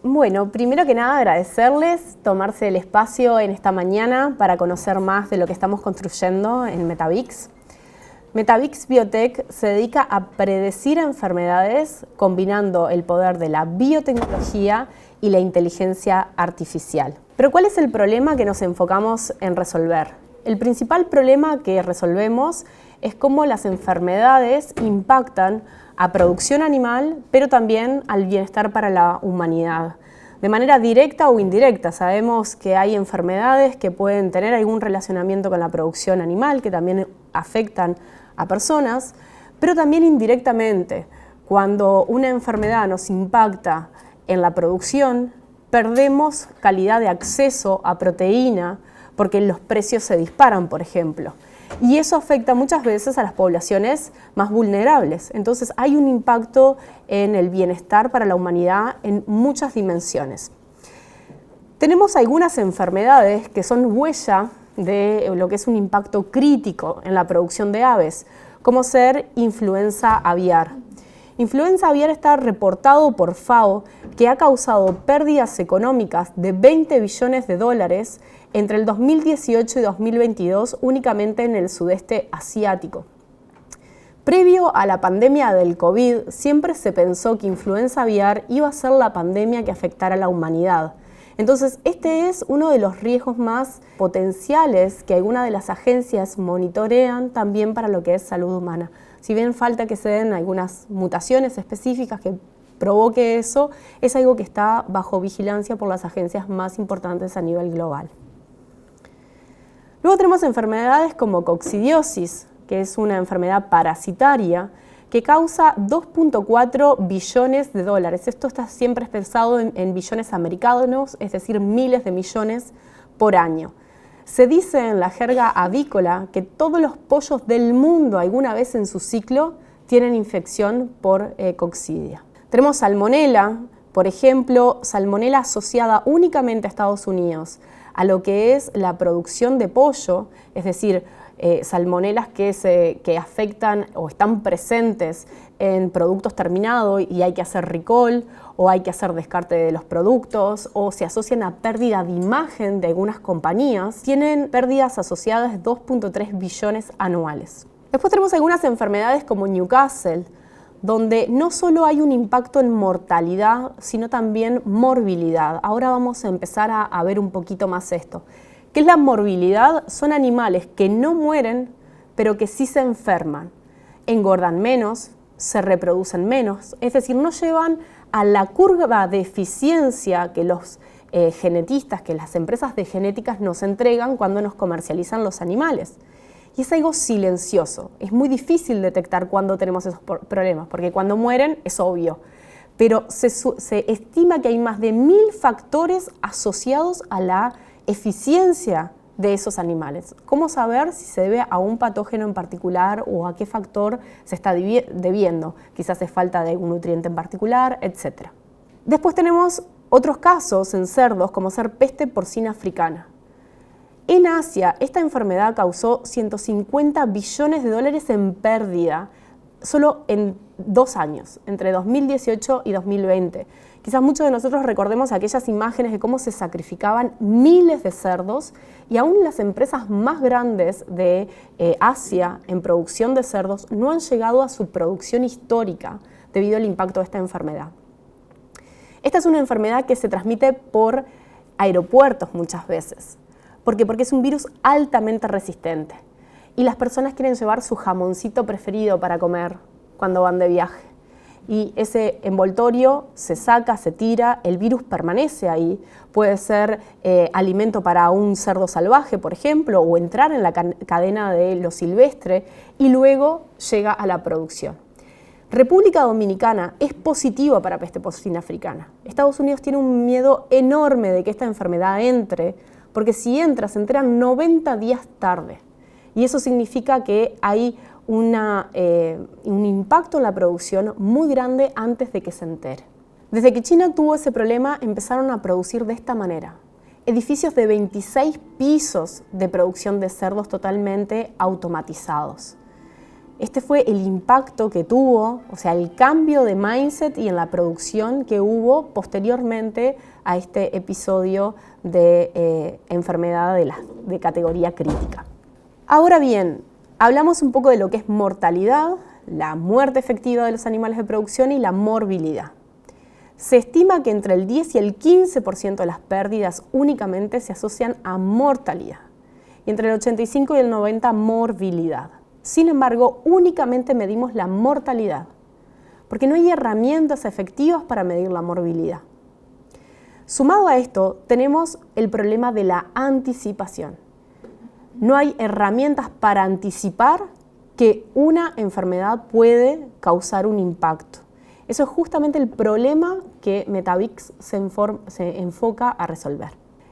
Bueno, primero que nada agradecerles tomarse el espacio en esta mañana para conocer más de lo que estamos construyendo en MetaVix. MetaVix Biotech se dedica a predecir enfermedades combinando el poder de la biotecnología y la inteligencia artificial. Pero ¿cuál es el problema que nos enfocamos en resolver? El principal problema que resolvemos es cómo las enfermedades impactan a producción animal, pero también al bienestar para la humanidad. De manera directa o indirecta, sabemos que hay enfermedades que pueden tener algún relacionamiento con la producción animal, que también afectan a personas, pero también indirectamente. Cuando una enfermedad nos impacta en la producción, perdemos calidad de acceso a proteína porque los precios se disparan, por ejemplo. Y eso afecta muchas veces a las poblaciones más vulnerables. Entonces hay un impacto en el bienestar para la humanidad en muchas dimensiones. Tenemos algunas enfermedades que son huella de lo que es un impacto crítico en la producción de aves, como ser influenza aviar. Influenza aviar está reportado por FAO que ha causado pérdidas económicas de 20 billones de dólares entre el 2018 y 2022 únicamente en el sudeste asiático. Previo a la pandemia del COVID, siempre se pensó que influenza aviar iba a ser la pandemia que afectara a la humanidad. Entonces, este es uno de los riesgos más potenciales que algunas de las agencias monitorean también para lo que es salud humana. Si bien falta que se den algunas mutaciones específicas que provoque eso, es algo que está bajo vigilancia por las agencias más importantes a nivel global. Luego tenemos enfermedades como coccidiosis, que es una enfermedad parasitaria que causa 2.4 billones de dólares. Esto está siempre expresado en billones americanos, es decir, miles de millones por año. Se dice en la jerga avícola que todos los pollos del mundo alguna vez en su ciclo tienen infección por coccidia. Tenemos salmonela, por ejemplo, salmonela asociada únicamente a Estados Unidos, a lo que es la producción de pollo, es decir, salmonelas que afectan o están presentes en productos terminados y hay que hacer recall o hay que hacer descarte de los productos o se asocian a pérdida de imagen de algunas compañías, tienen pérdidas asociadas de 2.3 billones anuales. Después tenemos algunas enfermedades como Newcastle, donde no solo hay un impacto en mortalidad, sino también morbilidad. Ahora vamos a empezar a ver un poquito más esto. ¿Qué es la morbilidad? Son animales que no mueren, pero que sí se enferman. Engordan menos, se reproducen menos, es decir, no llevan a la curva de eficiencia que los genetistas, que las empresas de genéticas nos entregan cuando nos comercializan los animales. Y es algo silencioso, es muy difícil detectar cuando tenemos esos problemas, porque cuando mueren es obvio, pero se estima que hay más de 1000 factores asociados a la eficiencia de esos animales. ¿Cómo saber si se debe a un patógeno en particular o a qué factor se está debiendo? Quizás es falta de algún nutriente en particular, etc. Después tenemos otros casos en cerdos, como ser peste porcina africana. En Asia, esta enfermedad causó 150 billones de dólares en pérdida solo en 2 años, entre 2018 y 2020. Quizás muchos de nosotros recordemos aquellas imágenes de cómo se sacrificaban miles de cerdos y aún las empresas más grandes de Asia en producción de cerdos no han llegado a su producción histórica debido al impacto de esta enfermedad. Esta es una enfermedad que se transmite por aeropuertos muchas veces. ¿Por qué? Porque es un virus altamente resistente y las personas quieren llevar su jamoncito preferido para comer cuando van de viaje. Y ese envoltorio se saca, se tira, el virus permanece ahí. Puede ser alimento para un cerdo salvaje, por ejemplo, o entrar en la cadena de lo silvestre y luego llega a la producción. República Dominicana es positiva para peste porcina africana. Estados Unidos tiene un miedo enorme de que esta enfermedad entre, porque si entra, se entera 90 días tarde. Y eso significa que hay un impacto en la producción muy grande antes de que se entere. Desde que China tuvo ese problema, empezaron a producir de esta manera. Edificios de 26 pisos de producción de cerdos totalmente automatizados. Este fue el impacto que tuvo, o sea, el cambio de mindset y en la producción que hubo posteriormente a este episodio de enfermedad de categoría crítica. Ahora bien, hablamos un poco de lo que es mortalidad, la muerte efectiva de los animales de producción y la morbilidad. Se estima que entre el 10 y el 15% de las pérdidas únicamente se asocian a mortalidad y entre el 85 y el 90% morbilidad. Sin embargo, únicamente medimos la mortalidad, porque no hay herramientas efectivas para medir la morbilidad. Sumado a esto, tenemos el problema de la anticipación. No hay herramientas para anticipar que una enfermedad puede causar un impacto. Eso es justamente el problema que Metavix se enfoca a resolver.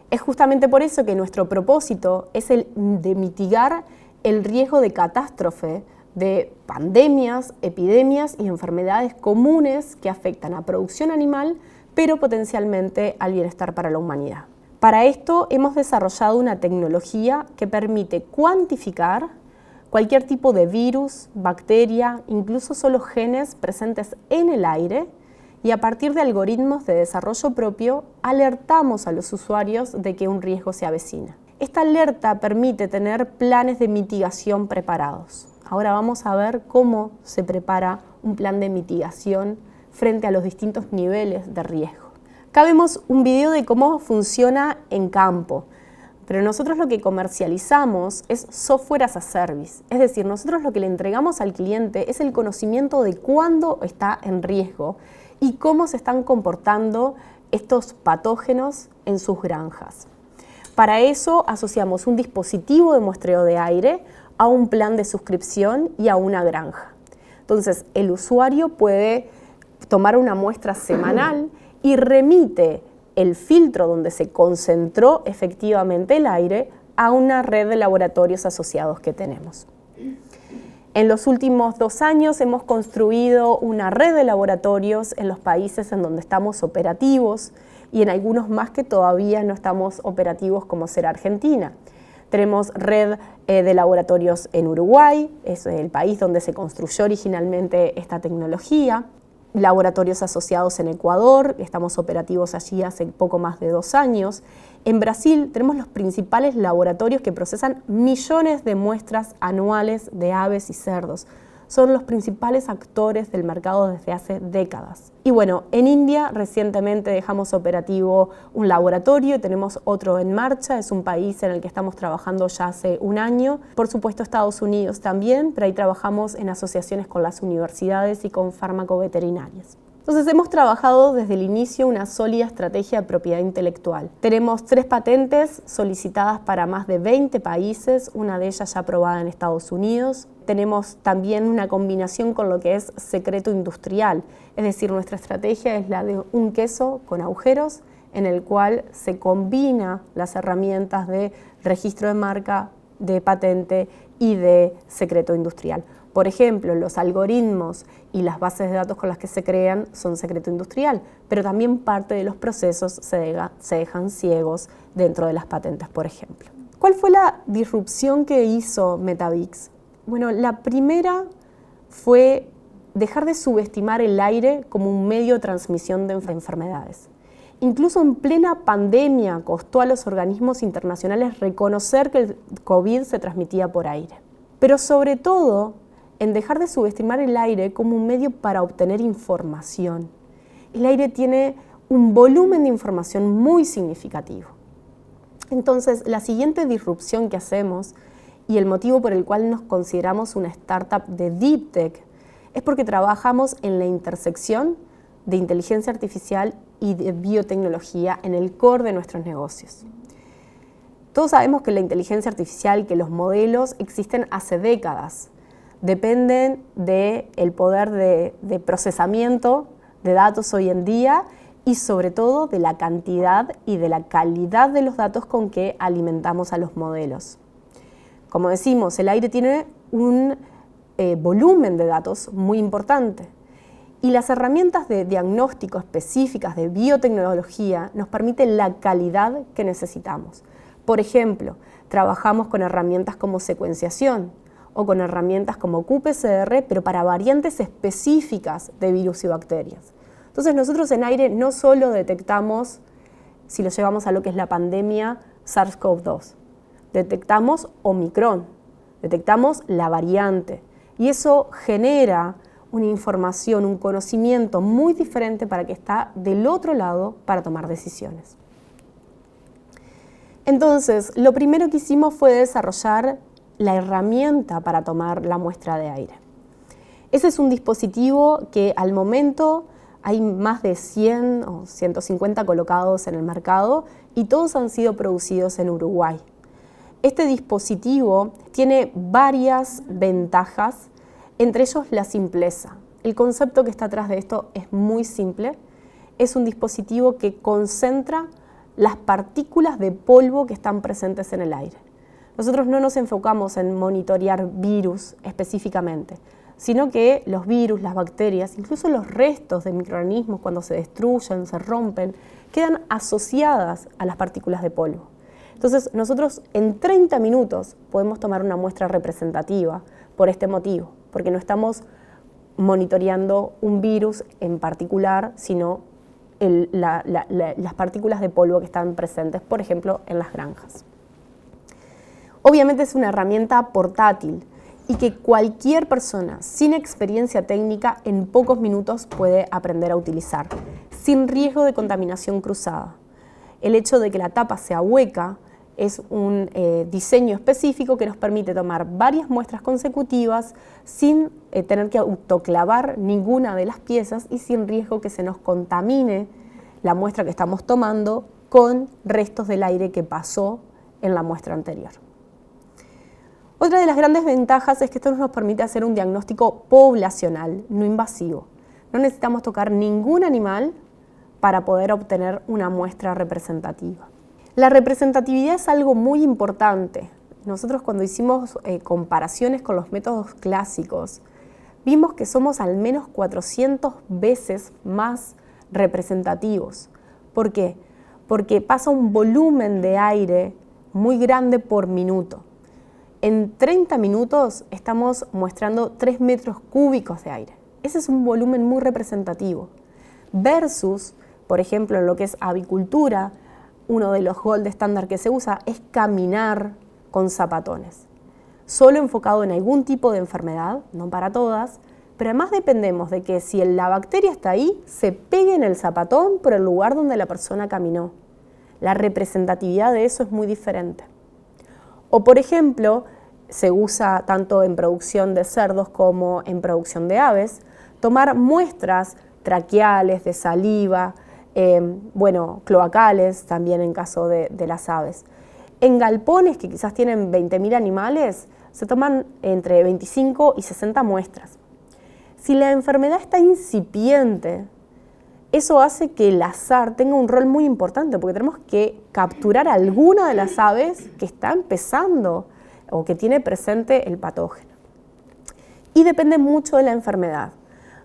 Es justamente por eso que nuestro propósito es el de mitigar el riesgo de catástrofe de pandemias, epidemias y enfermedades comunes que afectan a producción animal, pero potencialmente al bienestar para la humanidad. Para esto hemos desarrollado una tecnología que permite cuantificar cualquier tipo de virus, bacteria, incluso solo genes presentes en el aire, y a partir de algoritmos de desarrollo propio alertamos a los usuarios de que un riesgo se avecina. Esta alerta permite tener planes de mitigación preparados. Ahora vamos a ver cómo se prepara un plan de mitigación frente a los distintos niveles de riesgo. Acá vemos un video de cómo funciona en campo, pero nosotros lo que comercializamos es software as a service, es decir, nosotros lo que le entregamos al cliente es el conocimiento de cuándo está en riesgo y cómo se están comportando estos patógenos en sus granjas. Para eso asociamos un dispositivo de muestreo de aire a un plan de suscripción y a una granja. Entonces, el usuario puede tomar una muestra semanal y remite el filtro donde se concentró efectivamente el aire a una red de laboratorios asociados que tenemos. En los últimos 2 años hemos construido una red de laboratorios en los países en donde estamos operativos y en algunos más que todavía no estamos operativos, como será Argentina. Tenemos red de laboratorios en Uruguay, es el país donde se construyó originalmente esta tecnología. Laboratorios asociados en Ecuador, estamos operativos allí hace poco más de 2 años. En Brasil tenemos los principales laboratorios que procesan millones de muestras anuales de aves y cerdos. Son los principales actores del mercado desde hace décadas. Y bueno, en India recientemente dejamos operativo un laboratorio y tenemos otro en marcha. Es un país en el que estamos trabajando ya hace 1 año. Por supuesto Estados Unidos también, pero ahí trabajamos en asociaciones con las universidades y con farmacoveterinarias. Entonces hemos trabajado desde el inicio una sólida estrategia de propiedad intelectual. Tenemos 3 patentes solicitadas para más de 20 países, una de ellas ya aprobada en Estados Unidos. Tenemos también una combinación con lo que es secreto industrial, es decir, nuestra estrategia es la de un queso con agujeros en el cual se combina las herramientas de registro de marca, de patente y de secreto industrial. Por ejemplo, los algoritmos y las bases de datos con las que se crean son secreto industrial, pero también parte de los procesos se dejan ciegos dentro de las patentes, por ejemplo. ¿Cuál fue la disrupción que hizo Metavix? Bueno, la primera fue dejar de subestimar el aire como un medio de transmisión de enfermedades. Incluso en plena pandemia costó a los organismos internacionales reconocer que el COVID se transmitía por aire. Pero sobre todo, en dejar de subestimar el aire como un medio para obtener información. El aire tiene un volumen de información muy significativo. Entonces, la siguiente disrupción que hacemos y el motivo por el cual nos consideramos una startup de Deep Tech es porque trabajamos en la intersección de inteligencia artificial y de biotecnología en el core de nuestros negocios. Todos sabemos que la inteligencia artificial, que los modelos existen hace décadas, dependen del poder de procesamiento de datos hoy en día y sobre todo de la cantidad y de la calidad de los datos con que alimentamos a los modelos. Como decimos, el aire tiene un volumen de datos muy importante y las herramientas de diagnóstico específicas de biotecnología nos permiten la calidad que necesitamos. Por ejemplo, trabajamos con herramientas como secuenciación o con herramientas como qPCR, pero para variantes específicas de virus y bacterias. Entonces nosotros en aire no solo detectamos, si lo llevamos a lo que es la pandemia, SARS-CoV-2, detectamos Omicron, detectamos la variante, y eso genera una información, un conocimiento muy diferente para que está del otro lado para tomar decisiones. Entonces, lo primero que hicimos fue desarrollar la herramienta para tomar la muestra de aire. Ese es un dispositivo que al momento hay más de 100 o 150 colocados en el mercado y todos han sido producidos en Uruguay. Este dispositivo tiene varias ventajas, entre ellos la simpleza. El concepto que está atrás de esto es muy simple. Es un dispositivo que concentra las partículas de polvo que están presentes en el aire. Nosotros no nos enfocamos en monitorear virus específicamente, sino que los virus, las bacterias, incluso los restos de microorganismos cuando se destruyen, se rompen, quedan asociadas a las partículas de polvo. Entonces nosotros en 30 minutos podemos tomar una muestra representativa por este motivo, porque no estamos monitoreando un virus en particular, sino las partículas de polvo que están presentes, por ejemplo, en las granjas. Obviamente es una herramienta portátil y que cualquier persona sin experiencia técnica en pocos minutos puede aprender a utilizar, sin riesgo de contaminación cruzada. El hecho de que la tapa sea hueca es un diseño específico que nos permite tomar varias muestras consecutivas sin tener que autoclavar ninguna de las piezas y sin riesgo que se nos contamine la muestra que estamos tomando con restos del aire que pasó en la muestra anterior. Otra de las grandes ventajas es que esto nos permite hacer un diagnóstico poblacional, no invasivo. No necesitamos tocar ningún animal para poder obtener una muestra representativa. La representatividad es algo muy importante. Nosotros cuando hicimos comparaciones con los métodos clásicos, vimos que somos al menos 400 veces más representativos. ¿Por qué? Porque pasa un volumen de aire muy grande por minuto. En 30 minutos estamos muestrando 3 metros cúbicos de aire. Ese es un volumen muy representativo. Versus, por ejemplo, en lo que es avicultura, uno de los gold estándar que se usa es caminar con zapatones. Solo enfocado en algún tipo de enfermedad, no para todas, pero además dependemos de que si la bacteria está ahí, se pegue en el zapatón por el lugar donde la persona caminó. La representatividad de eso es muy diferente. O por ejemplo, se usa tanto en producción de cerdos como en producción de aves, tomar muestras traqueales, de saliva, cloacales también en caso de las aves. En galpones que quizás tienen 20.000 animales, se toman entre 25 y 60 muestras. Si la enfermedad está incipiente, eso hace que el azar tenga un rol muy importante, porque tenemos que capturar alguna de las aves que está empezando o que tiene presente el patógeno. Y depende mucho de la enfermedad.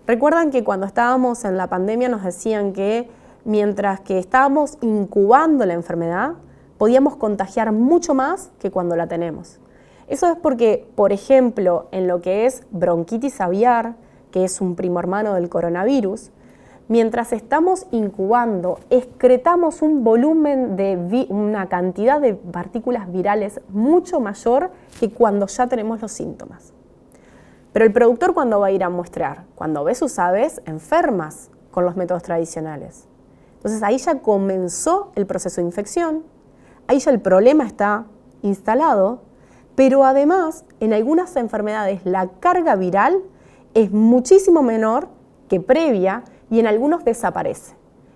Recuerdan que cuando estábamos en la pandemia nos decían que mientras que estábamos incubando la enfermedad, podíamos contagiar mucho más que cuando la tenemos. Eso es porque, por ejemplo, en lo que es bronquitis aviar, que es un primo hermano del coronavirus, mientras estamos incubando, excretamos un volumen una cantidad de partículas virales mucho mayor que cuando ya tenemos los síntomas. Pero el productor, ¿cuándo va a ir a muestrear? Cuando ve sus aves enfermas con los métodos tradicionales. Entonces ahí ya comenzó el proceso de infección, ahí ya el problema está instalado, pero además en algunas enfermedades la carga viral es muchísimo menor que previa y en algunos desaparece.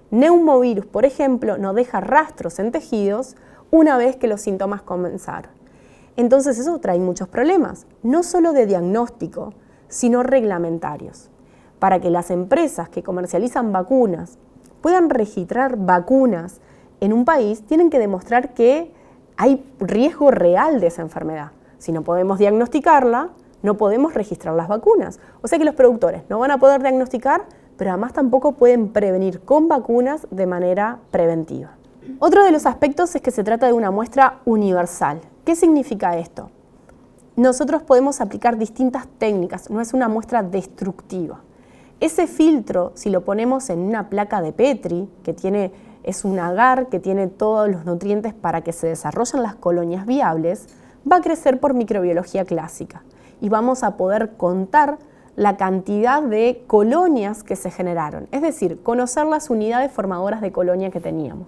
Neumovirus, por ejemplo, no deja rastros en tejidos una vez que los síntomas comenzaron. Entonces eso trae muchos problemas, no solo de diagnóstico, sino reglamentarios. Para que las empresas que comercializan vacunas puedan registrar vacunas en un país, tienen que demostrar que hay riesgo real de esa enfermedad. Si no podemos diagnosticarla, no podemos registrar las vacunas. O sea que los productores no van a poder diagnosticar, pero además tampoco pueden prevenir con vacunas de manera preventiva. Otro de los aspectos es que se trata de una muestra universal. ¿Qué significa esto? nosotros podemos aplicar distintas técnicas, no es una muestra destructiva. Ese filtro, si lo ponemos en una placa de Petri, es un agar que tiene todos los nutrientes para que se desarrollen las colonias viables, va a crecer por microbiología clásica y vamos a poder contar la cantidad de colonias que se generaron, es decir, conocer las unidades formadoras de colonia que teníamos.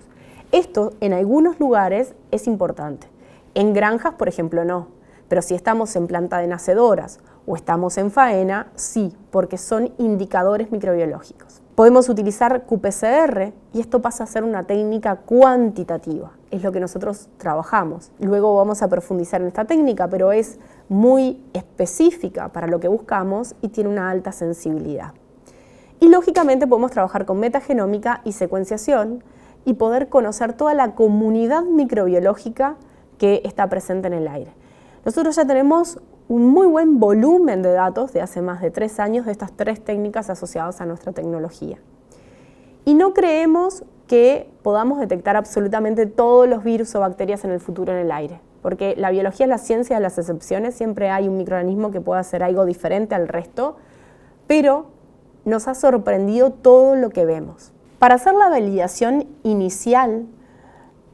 Esto en algunos lugares es importante, en granjas por ejemplo no, pero si estamos en planta de nacedoras o estamos en faena, sí, porque son indicadores microbiológicos. Podemos utilizar qPCR y esto pasa a ser una técnica cuantitativa, es lo que nosotros trabajamos. Luego vamos a profundizar en esta técnica, pero es muy específica para lo que buscamos y tiene una alta sensibilidad. Y lógicamente podemos trabajar con metagenómica y secuenciación y poder conocer toda la comunidad microbiológica que está presente en el aire. Nosotros ya tenemos un muy buen volumen de datos de hace más de 3 años de estas 3 técnicas asociadas a nuestra tecnología. Y no creemos que podamos detectar absolutamente todos los virus o bacterias en el futuro en el aire, porque la biología es la ciencia de las excepciones, siempre hay un microorganismo que pueda hacer algo diferente al resto, pero nos ha sorprendido todo lo que vemos. Para hacer la validación inicial,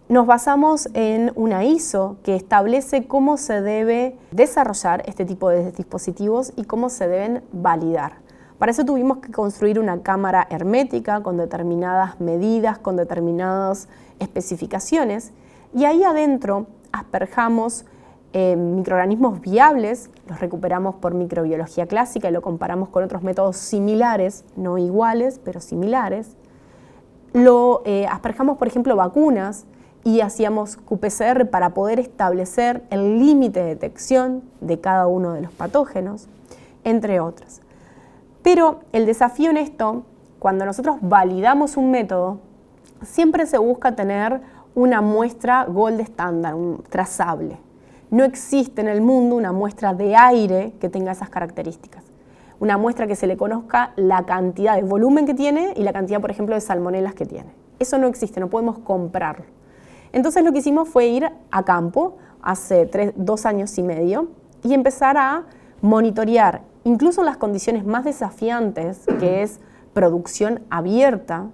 nos basamos en una ISO que establece cómo se debe desarrollar este tipo de dispositivos y cómo se deben validar. Para eso tuvimos que construir una cámara hermética con determinadas medidas, con determinadas especificaciones y ahí adentro asperjamos microorganismos viables, los recuperamos por microbiología clásica y lo comparamos con otros métodos similares, no iguales, pero similares. Asperjamos, por ejemplo, vacunas y hacíamos qPCR para poder establecer el límite de detección de cada uno de los patógenos, entre otras. Pero el desafío en esto, cuando nosotros validamos un método, siempre se busca tener una muestra gold estándar, trazable. No existe en el mundo una muestra de aire que tenga esas características. Una muestra que se le conozca la cantidad de volumen que tiene y la cantidad, por ejemplo, de salmonelas que tiene. Eso no existe, no podemos comprarlo. Entonces lo que hicimos fue ir a campo hace 2 años y medio y empezar a monitorear, incluso en las condiciones más desafiantes, que es producción abierta,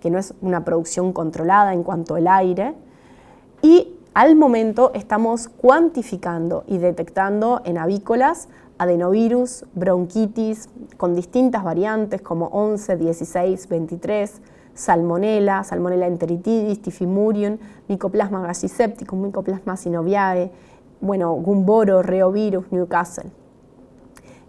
que no es una producción controlada en cuanto al aire, y al momento estamos cuantificando y detectando en avícolas adenovirus, bronquitis, con distintas variantes como 11, 16, 23, Salmonella enteritidis, Typhimurium, Mycoplasma gallisepticum, Mycoplasma synoviae, Gumboro, Reovirus, Newcastle.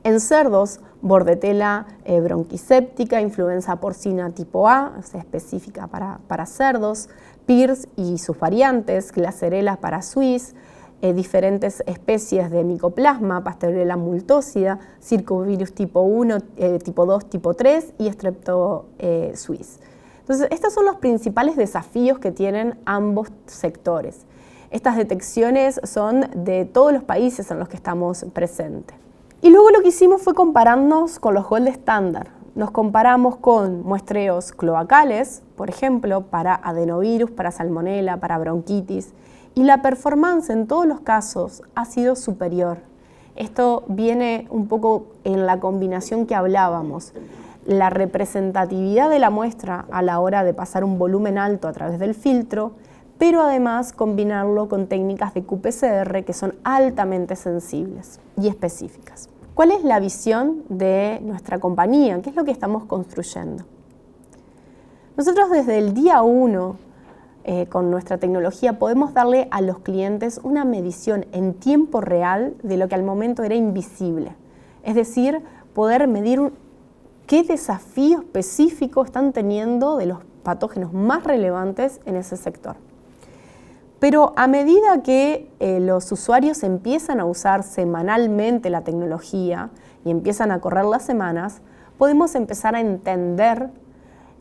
En cerdos, Bordetella bronquiséptica, influenza porcina tipo A, específica para cerdos, PIRS y sus variantes, Glasserella parasuis, diferentes especies de Mycoplasma, Pasteurella multósida, Circovirus tipo 1, tipo 2, tipo 3 y Streptosuis. Entonces, estos son los principales desafíos que tienen ambos sectores. Estas detecciones son de todos los países en los que estamos presentes. Y luego lo que hicimos fue compararnos con los gold estándar. Nos comparamos con muestreos cloacales, por ejemplo, para adenovirus, para salmonella, para bronquitis, y la performance en todos los casos ha sido superior. Esto viene un poco en la combinación que hablábamos. La representatividad de la muestra a la hora de pasar un volumen alto a través del filtro, pero además combinarlo con técnicas de qPCR que son altamente sensibles y específicas. ¿Cuál es la visión de nuestra compañía? ¿Qué es lo que estamos construyendo? Nosotros desde el día 1, con nuestra tecnología, podemos darle a los clientes una medición en tiempo real de lo que al momento era invisible. Es decir, poder medir qué desafío específico están teniendo de los patógenos más relevantes en ese sector. Pero a medida que los usuarios empiezan a usar semanalmente la tecnología y empiezan a correr las semanas, podemos empezar a entender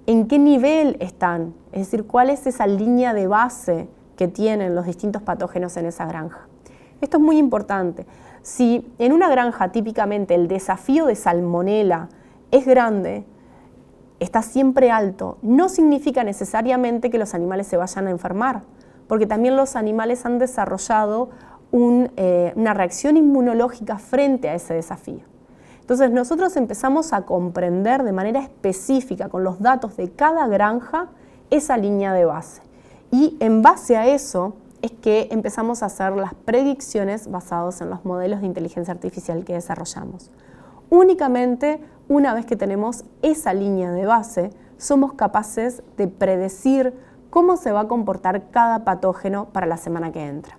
en qué nivel están, es decir, cuál es esa línea de base que tienen los distintos patógenos en esa granja. Esto es muy importante. Si en una granja típicamente el desafío de salmonela es grande, está siempre alto, no significa necesariamente que los animales se vayan a enfermar, porque también los animales han desarrollado una reacción inmunológica frente a ese desafío. Entonces nosotros empezamos a comprender de manera específica con los datos de cada granja esa línea de base. Y en base a eso es que empezamos a hacer las predicciones basadas en los modelos de inteligencia artificial que desarrollamos. Únicamente una vez que tenemos esa línea de base, somos capaces de predecir cómo se va a comportar cada patógeno para la semana que entra.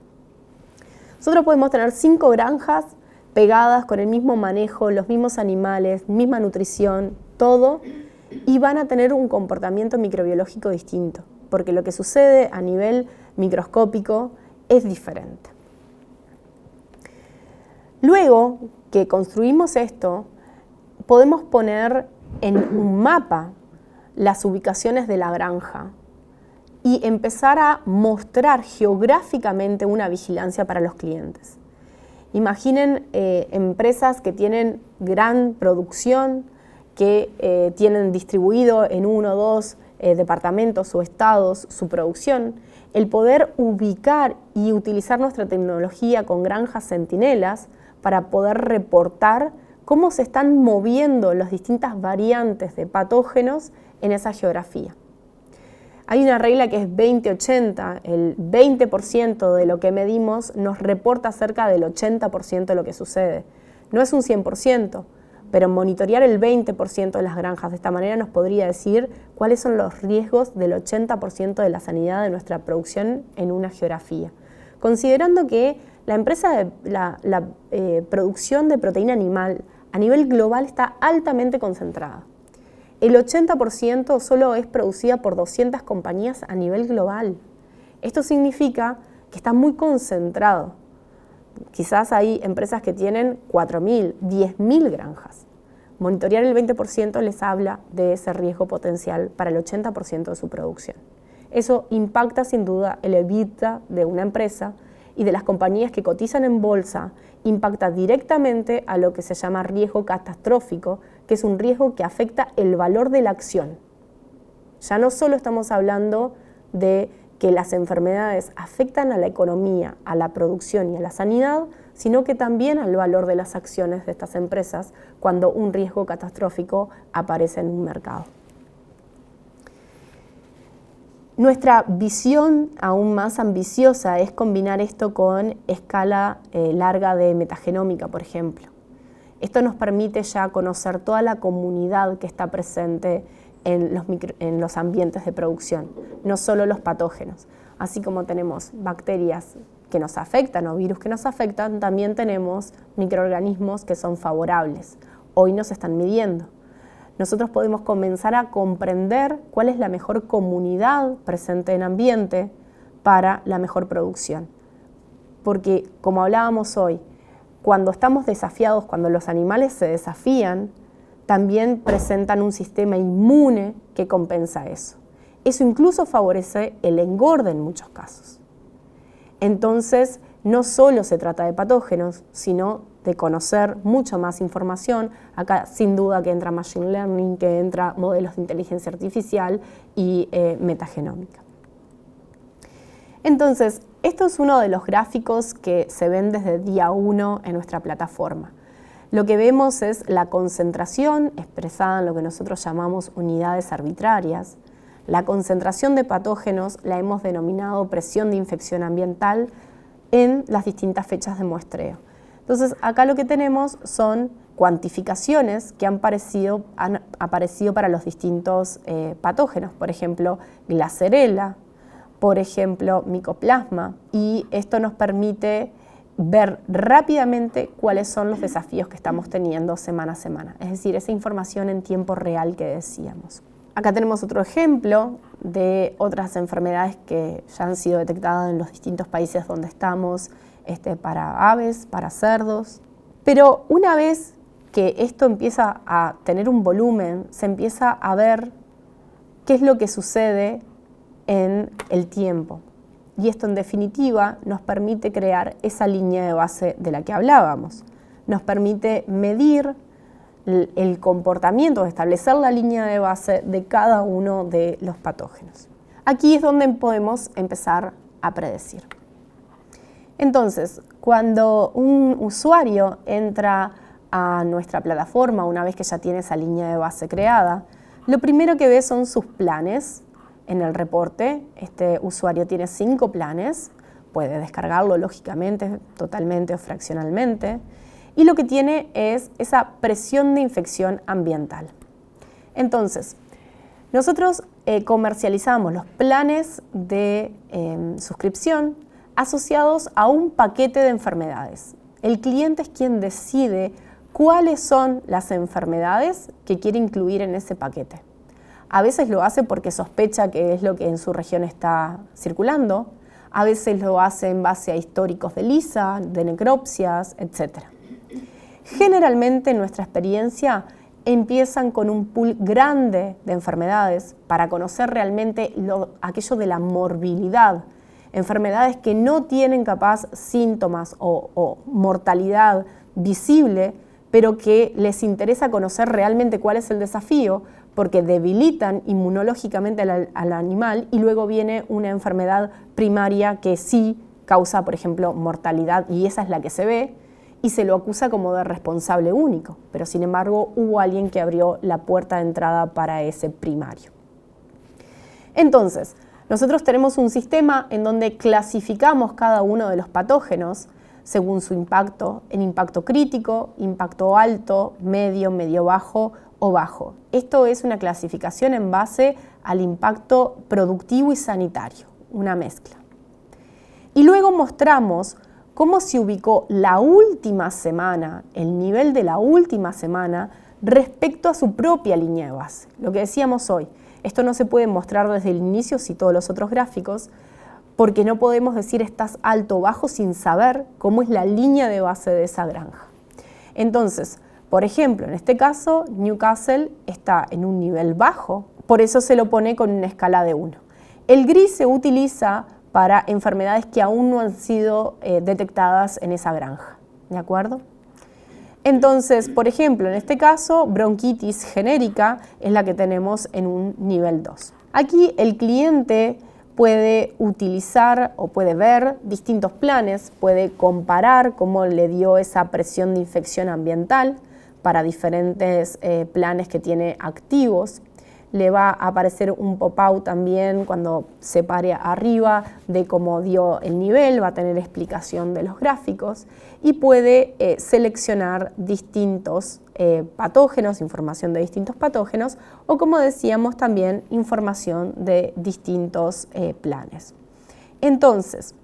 Nosotros podemos tener 5 granjas pegadas con el mismo manejo, los mismos animales, misma nutrición, todo, y van a tener un comportamiento microbiológico distinto, porque lo que sucede a nivel microscópico es diferente. Luego que construimos esto, podemos poner en un mapa las ubicaciones de la granja y empezar a mostrar geográficamente una vigilancia para los clientes. Imaginen empresas que tienen gran producción, que tienen distribuido en 1 o 2 departamentos o estados su producción. El poder ubicar y utilizar nuestra tecnología con granjas centinelas para poder reportar cómo se están moviendo las distintas variantes de patógenos en esa geografía. Hay una regla que es 20-80, el 20% de lo que medimos nos reporta cerca del 80% de lo que sucede. No es un 100%, pero monitorear el 20% de las granjas de esta manera nos podría decir cuáles son los riesgos del 80% de la sanidad de nuestra producción en una geografía. Considerando que la empresa la producción de proteína animal a nivel global está altamente concentrada. El 80% solo es producida por 200 compañías a nivel global. Esto significa que está muy concentrado. Quizás hay empresas que tienen 4.000, 10.000 granjas. Monitorear el 20% les habla de ese riesgo potencial para el 80% de su producción. Eso impacta sin duda el EBITDA de una empresa y de las compañías que cotizan en bolsa, impacta directamente a lo que se llama riesgo catastrófico, que es un riesgo que afecta el valor de la acción. Ya no solo estamos hablando de que las enfermedades afectan a la economía, a la producción y a la sanidad, sino que también al valor de las acciones de estas empresas cuando un riesgo catastrófico aparece en un mercado. Nuestra visión aún más ambiciosa es combinar esto con escala larga de metagenómica, por ejemplo. Esto nos permite ya conocer toda la comunidad que está presente en los ambientes de producción, no solo los patógenos. Así como tenemos bacterias que nos afectan o virus que nos afectan, también tenemos microorganismos que son favorables. Hoy nos están midiendo. Nosotros podemos comenzar a comprender cuál es la mejor comunidad presente en ambiente para la mejor producción. Porque, como hablábamos hoy, cuando estamos desafiados, cuando los animales se desafían, también presentan un sistema inmune que compensa eso. Eso incluso favorece el engorde en muchos casos. Entonces, no solo se trata de patógenos, sino de conocer mucha más información. Acá sin duda que entra Machine Learning, que entra modelos de inteligencia artificial y metagenómica. Entonces, esto es uno de los gráficos que se ven desde día 1 en nuestra plataforma. Lo que vemos es la concentración expresada en lo que nosotros llamamos unidades arbitrarias. La concentración de patógenos la hemos denominado presión de infección ambiental en las distintas fechas de muestreo. Entonces, acá lo que tenemos son cuantificaciones que han aparecido para los distintos patógenos, por ejemplo, Glasserella, por ejemplo, Mycoplasma, y esto nos permite ver rápidamente cuáles son los desafíos que estamos teniendo semana a semana, es decir, esa información en tiempo real que decíamos. Acá tenemos otro ejemplo de otras enfermedades que ya han sido detectadas en los distintos países donde estamos, para aves, para cerdos. Pero una vez que esto empieza a tener un volumen, se empieza a ver qué es lo que sucede en el tiempo. Y esto en definitiva nos permite crear esa línea de base de la que hablábamos. Nos permite medir el comportamiento, establecer la línea de base de cada uno de los patógenos. Aquí es donde podemos empezar a predecir. Entonces, cuando un usuario entra a nuestra plataforma, una vez que ya tiene esa línea de base creada, lo primero que ve son sus planes en el reporte. Este usuario tiene 5 planes, puede descargarlo lógicamente, totalmente o fraccionalmente, y lo que tiene es esa presión de infección ambiental. Entonces, nosotros comercializamos los planes de suscripción asociados a un paquete de enfermedades. El cliente es quien decide cuáles son las enfermedades que quiere incluir en ese paquete. A veces lo hace porque sospecha que es lo que en su región está circulando, a veces lo hace en base a históricos de LISA, de necropsias, etc. Generalmente, en nuestra experiencia, empiezan con un pool grande de enfermedades para conocer realmente aquello de la morbilidad, enfermedades que no tienen capaz síntomas o mortalidad visible, pero que les interesa conocer realmente cuál es el desafío, porque debilitan inmunológicamente al animal y luego viene una enfermedad primaria que sí causa, por ejemplo, mortalidad, y esa es la que se ve, y se lo acusa como de responsable único, pero sin embargo hubo alguien que abrió la puerta de entrada para ese primario. Entonces, nosotros tenemos un sistema en donde clasificamos cada uno de los patógenos según su impacto, en impacto crítico, impacto alto, medio bajo o bajo. Esto es una clasificación en base al impacto productivo y sanitario, una mezcla. Y luego mostramos cómo se ubicó la última semana, el nivel de la última semana respecto a su propia línea de base. Lo que decíamos hoy, esto no se puede mostrar desde el inicio, si todos los otros gráficos, porque no podemos decir estás alto o bajo sin saber cómo es la línea de base de esa granja. Entonces, por ejemplo, en este caso, Newcastle está en un nivel bajo, por eso se lo pone con una escala de 1. El gris se utiliza para enfermedades que aún no han sido detectadas en esa granja, ¿de acuerdo? Entonces, por ejemplo, en este caso, bronquitis genérica es la que tenemos en un nivel 2. Aquí el cliente puede utilizar o puede ver distintos planes, puede comparar cómo le dio esa presión de infección ambiental para diferentes planes que tiene activos. Le va a aparecer un pop-out también cuando se pare arriba de cómo dio el nivel, va a tener explicación de los gráficos y puede seleccionar distintos patógenos, información de distintos patógenos o, como decíamos, también información de distintos planes. Entonces,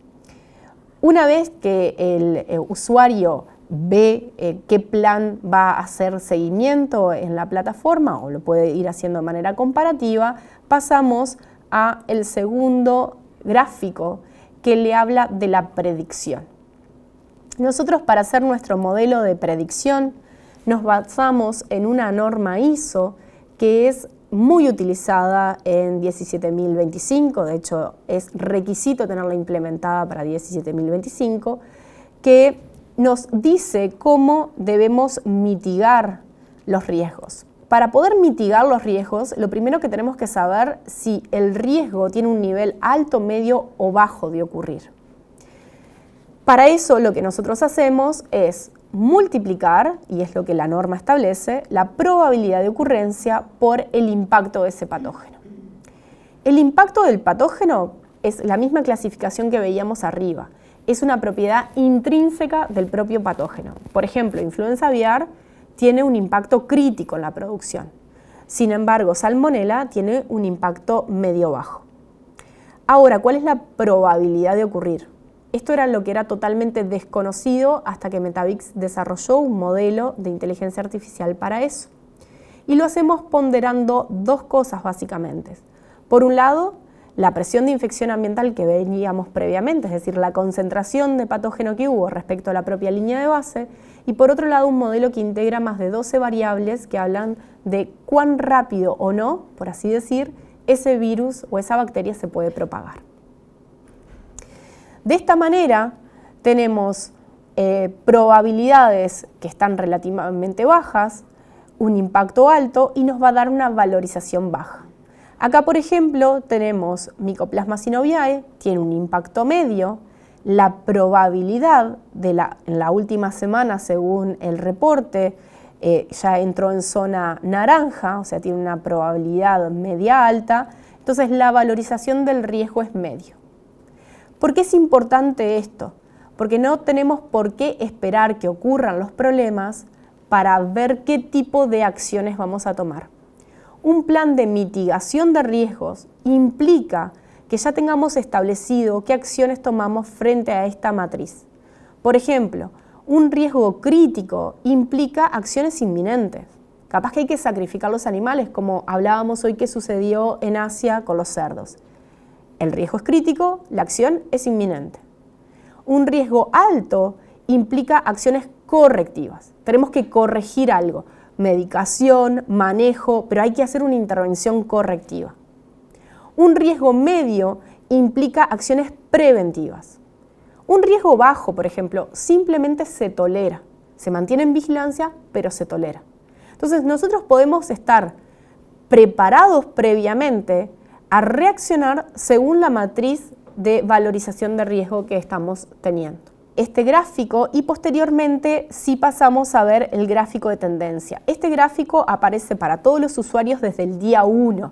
una vez que el usuario ve qué plan va a hacer seguimiento en la plataforma o lo puede ir haciendo de manera comparativa, pasamos a el segundo gráfico que le habla de la predicción. Nosotros, para hacer nuestro modelo de predicción, nos basamos en una norma ISO que es muy utilizada en 17025, de hecho es requisito tenerla implementada para 17025, que nos dice cómo debemos mitigar los riesgos. Para poder mitigar los riesgos, lo primero que tenemos que saber si el riesgo tiene un nivel alto, medio o bajo de ocurrir. Para eso lo que nosotros hacemos es multiplicar, y es lo que la norma establece, la probabilidad de ocurrencia por el impacto de ese patógeno. El impacto del patógeno es la misma clasificación que veíamos arriba. Es una propiedad intrínseca del propio patógeno. Por ejemplo, influenza aviar tiene un impacto crítico en la producción. Sin embargo, Salmonella tiene un impacto medio-bajo. Ahora, ¿cuál es la probabilidad de ocurrir? Esto era lo que era totalmente desconocido hasta que Metavix desarrolló un modelo de inteligencia artificial para eso. Y lo hacemos ponderando dos cosas básicamente. Por un lado, la presión de infección ambiental que veíamos previamente, es decir, la concentración de patógeno que hubo respecto a la propia línea de base, y por otro lado un modelo que integra más de 12 variables que hablan de cuán rápido o no, por así decir, ese virus o esa bacteria se puede propagar. De esta manera tenemos probabilidades que están relativamente bajas, un impacto alto y nos va a dar una valorización baja. Acá, por ejemplo, tenemos Mycoplasma synoviae, tiene un impacto medio, la probabilidad en la última semana, según el reporte, ya entró en zona naranja, o sea, tiene una probabilidad media alta, entonces la valorización del riesgo es medio. ¿Por qué es importante esto? Porque no tenemos por qué esperar que ocurran los problemas para ver qué tipo de acciones vamos a tomar. Un plan de mitigación de riesgos implica que ya tengamos establecido qué acciones tomamos frente a esta matriz. Por ejemplo, un riesgo crítico implica acciones inminentes. Capaz que hay que sacrificar los animales, como hablábamos hoy que sucedió en Asia con los cerdos. El riesgo es crítico, la acción es inminente. Un riesgo alto implica acciones correctivas. Tenemos que corregir algo, medicación, manejo, pero hay que hacer una intervención correctiva. Un riesgo medio implica acciones preventivas. Un riesgo bajo, por ejemplo, simplemente se tolera. Se mantiene en vigilancia, pero se tolera. Entonces, nosotros podemos estar preparados previamente a reaccionar según la matriz de valorización de riesgo que estamos teniendo. Este gráfico y posteriormente sí pasamos a ver el gráfico de tendencia. Este gráfico aparece para todos los usuarios desde el día 1.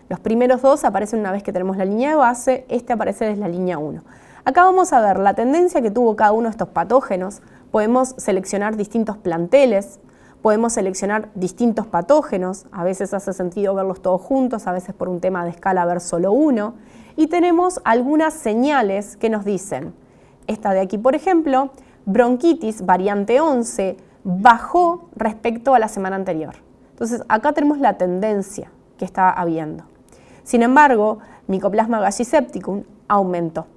Los primeros dos aparecen una vez que tenemos la línea de base, este aparece desde la línea 1. Acá vamos a ver la tendencia que tuvo cada uno de estos patógenos. Podemos seleccionar distintos planteles, podemos seleccionar distintos patógenos, a veces hace sentido verlos todos juntos, a veces por un tema de escala ver solo uno, y tenemos algunas señales que nos dicen, esta de aquí por ejemplo, bronquitis variante 11 bajó respecto a la semana anterior. Entonces acá tenemos la tendencia que está habiendo. Sin embargo, Mycoplasma gallisepticum aumentó.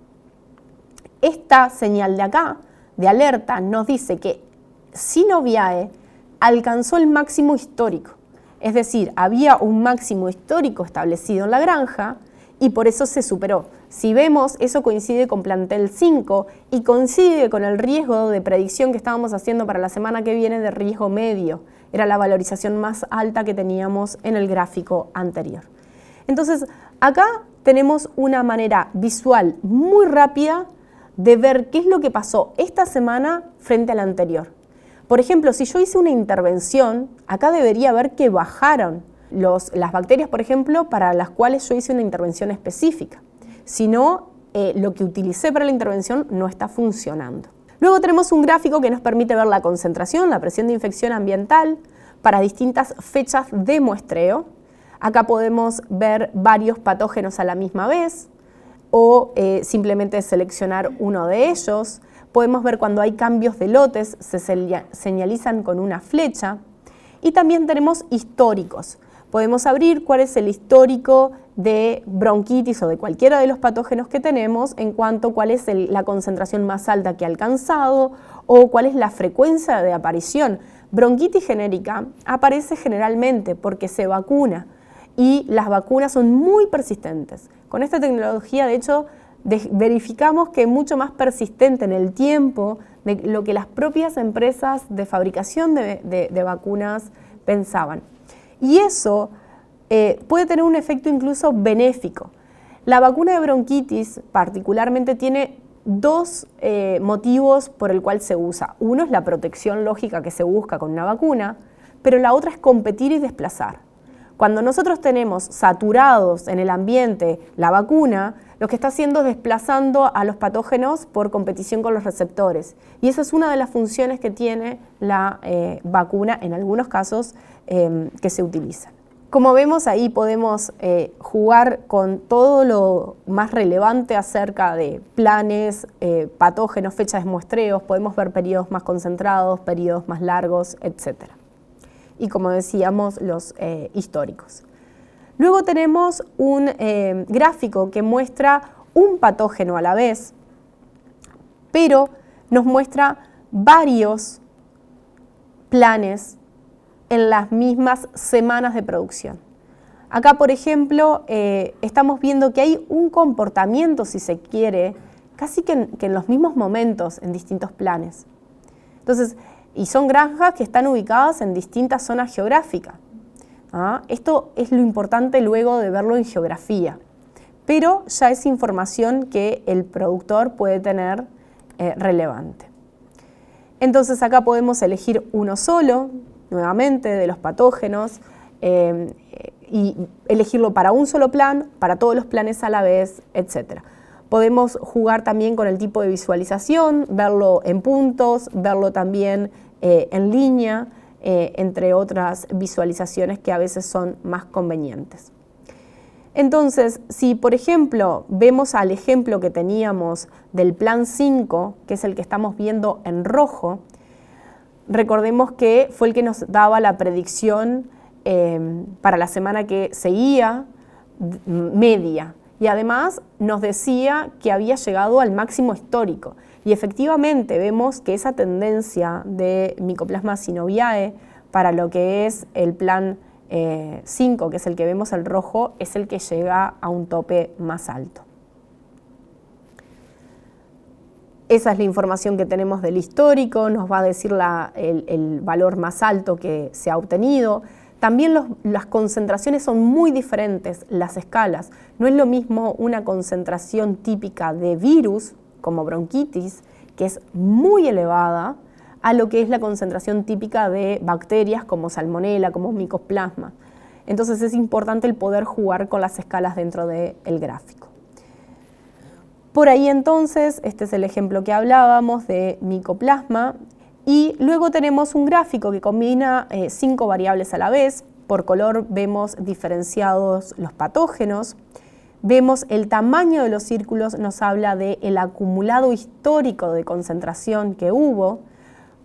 Esta señal de acá, de alerta, nos dice que Sinoviae alcanzó el máximo histórico. Es decir, había un máximo histórico establecido en la granja y por eso se superó. Si vemos, eso coincide con plantel 5 y coincide con el riesgo de predicción que estábamos haciendo para la semana que viene de riesgo medio. Era la valorización más alta que teníamos en el gráfico anterior. Entonces, acá tenemos una manera visual muy rápida de ver qué es lo que pasó esta semana frente a la anterior. Por ejemplo, si yo hice una intervención, acá debería ver que bajaron las bacterias, por ejemplo, para las cuales yo hice una intervención específica. Si no, lo que utilicé para la intervención no está funcionando. Luego tenemos un gráfico que nos permite ver la concentración, la presión de infección ambiental para distintas fechas de muestreo. Acá podemos ver varios patógenos a la misma vez o simplemente seleccionar uno de ellos. Podemos ver cuando hay cambios de lotes, se señalizan con una flecha. Y también tenemos históricos. Podemos abrir cuál es el histórico de bronquitis o de cualquiera de los patógenos que tenemos en cuanto a cuál es la concentración más alta que ha alcanzado o cuál es la frecuencia de aparición. Bronquitis genérica aparece generalmente porque se vacuna y las vacunas son muy persistentes. Con esta tecnología, de hecho, verificamos que es mucho más persistente en el tiempo de lo que las propias empresas de fabricación de vacunas pensaban. Y eso puede tener un efecto incluso benéfico. La vacuna de bronquitis particularmente tiene dos motivos por el cual se usa. Uno es la protección lógica que se busca con una vacuna, pero la otra es competir y desplazar. Cuando nosotros tenemos saturados en el ambiente la vacuna, lo que está haciendo es desplazando a los patógenos por competición con los receptores. Y esa es una de las funciones que tiene la vacuna, en algunos casos, que se utilizan. Como vemos, ahí podemos jugar con todo lo más relevante acerca de planes, patógenos, fechas de muestreos, podemos ver periodos más concentrados, periodos más largos, etc. Y como decíamos, los históricos. Luego tenemos un gráfico que muestra un patógeno a la vez, pero nos muestra varios planes en las mismas semanas de producción. Acá, por ejemplo, estamos viendo que hay un comportamiento, si se quiere, casi que en los mismos momentos en distintos planes. Entonces, y son granjas que están ubicadas en distintas zonas geográficas. Esto es lo importante luego de verlo en geografía, pero ya es información que el productor puede tener relevante. Entonces acá podemos elegir uno solo, nuevamente, de los patógenos, y elegirlo para un solo plan, para todos los planes a la vez, etc. Podemos jugar también con el tipo de visualización, verlo en puntos, verlo también en línea, entre otras visualizaciones que a veces son más convenientes. Entonces, si por ejemplo vemos al ejemplo que teníamos del plan 5, que es el que estamos viendo en rojo, recordemos que fue el que nos daba la predicción para la semana que seguía, media, y además nos decía que había llegado al máximo histórico. Y efectivamente vemos que esa tendencia de Mycoplasma synoviae para lo que es el plan 5, que es el que vemos el rojo, es el que llega a un tope más alto. Esa es la información que tenemos del histórico, nos va a decir el valor más alto que se ha obtenido. También las concentraciones son muy diferentes, las escalas. No es lo mismo una concentración típica de virus, como bronquitis, que es muy elevada, a lo que es la concentración típica de bacterias como Salmonella, como Mycoplasma. Entonces es importante el poder jugar con las escalas dentro del gráfico. Por ahí entonces, este es el ejemplo que hablábamos de Mycoplasma, y luego tenemos un gráfico que combina 5 variables a la vez. Por color vemos diferenciados los patógenos. Vemos el tamaño de los círculos, nos habla del acumulado histórico de concentración que hubo.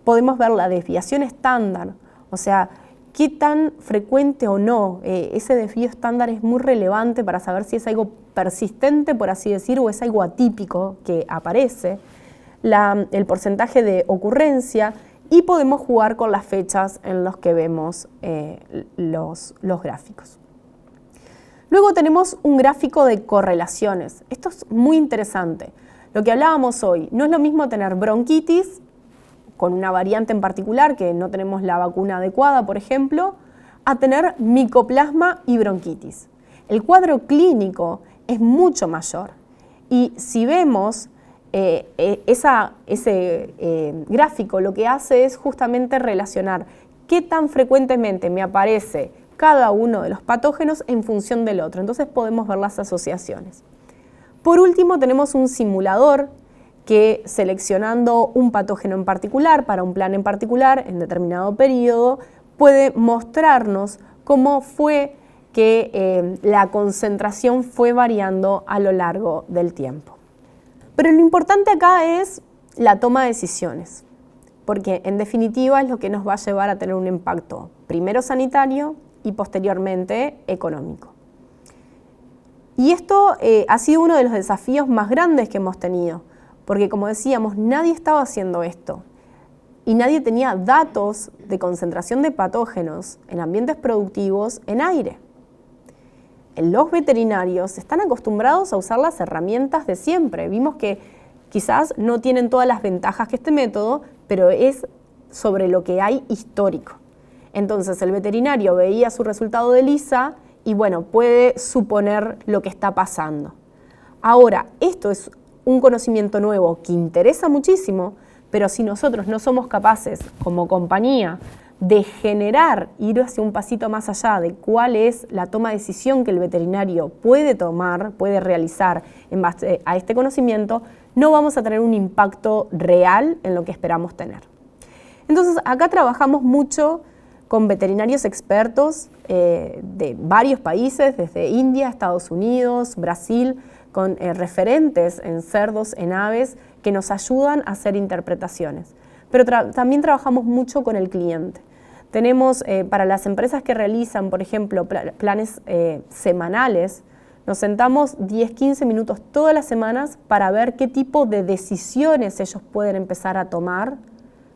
Podemos ver la desviación estándar, o sea, qué tan frecuente o no. Ese desvío estándar es muy relevante para saber si es algo persistente, por así decir, o es algo atípico que aparece. El porcentaje de ocurrencia, y podemos jugar con las fechas en las que vemos los gráficos. Luego tenemos un gráfico de correlaciones. Esto es muy interesante. Lo que hablábamos hoy, no es lo mismo tener bronquitis con una variante en particular, que no tenemos la vacuna adecuada, por ejemplo, a tener micoplasma y bronquitis. El cuadro clínico es mucho mayor. Y si vemos ese gráfico, lo que hace es justamente relacionar qué tan frecuentemente me aparece cada uno de los patógenos en función del otro. Entonces podemos ver las asociaciones. Por último, tenemos un simulador que, seleccionando un patógeno en particular para un plan en particular en determinado periodo, puede mostrarnos cómo fue que la concentración fue variando a lo largo del tiempo. Pero lo importante acá es la toma de decisiones, porque en definitiva es lo que nos va a llevar a tener un impacto primero sanitario y posteriormente económico. Y esto ha sido uno de los desafíos más grandes que hemos tenido, porque como decíamos, nadie estaba haciendo esto y nadie tenía datos de concentración de patógenos en ambientes productivos en aire. Los veterinarios están acostumbrados a usar las herramientas de siempre. Vimos que quizás no tienen todas las ventajas que este método, pero es sobre lo que hay histórico. Entonces el veterinario veía su resultado de ELISA y bueno, puede suponer lo que está pasando. Ahora, esto es un conocimiento nuevo que interesa muchísimo, pero si nosotros no somos capaces como compañía de generar, ir hacia un pasito más allá de cuál es la toma de decisión que el veterinario puede tomar, puede realizar en base a este conocimiento, no vamos a tener un impacto real en lo que esperamos tener. Entonces, acá trabajamos mucho con veterinarios expertos de varios países, desde India, Estados Unidos, Brasil, con referentes en cerdos, en aves, que nos ayudan a hacer interpretaciones. Pero también trabajamos mucho con el cliente. Tenemos para las empresas que realizan, por ejemplo, planes semanales, nos sentamos 10-15 minutos todas las semanas para ver qué tipo de decisiones ellos pueden empezar a tomar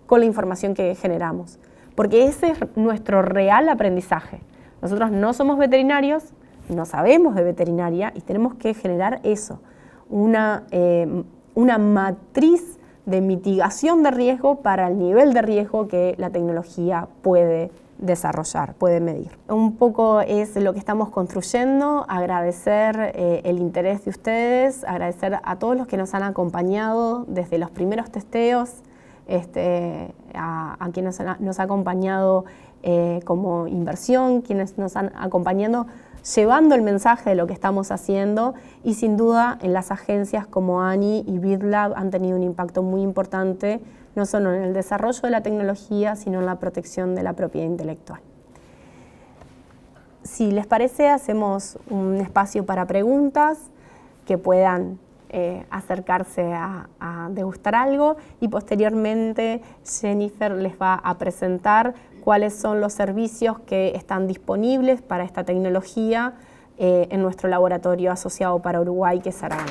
con la información que generamos. Porque ese es nuestro real aprendizaje. Nosotros no somos veterinarios, no sabemos de veterinaria y tenemos que generar eso, una matriz de mitigación de riesgo para el nivel de riesgo que la tecnología puede desarrollar, puede medir. Un poco es lo que estamos construyendo, agradecer el interés de ustedes, agradecer a todos los que nos han acompañado desde los primeros testeos, a quienes nos han acompañado como inversión, quienes nos han acompañado llevando el mensaje de lo que estamos haciendo, y sin duda en las agencias como ANI y BitLab han tenido un impacto muy importante, no solo en el desarrollo de la tecnología, sino en la protección de la propiedad intelectual. Si les parece, hacemos un espacio para preguntas que puedan acercarse a degustar algo, y posteriormente Jennifer les va a presentar cuáles son los servicios que están disponibles para esta tecnología en nuestro laboratorio asociado para Uruguay, que es Aragón.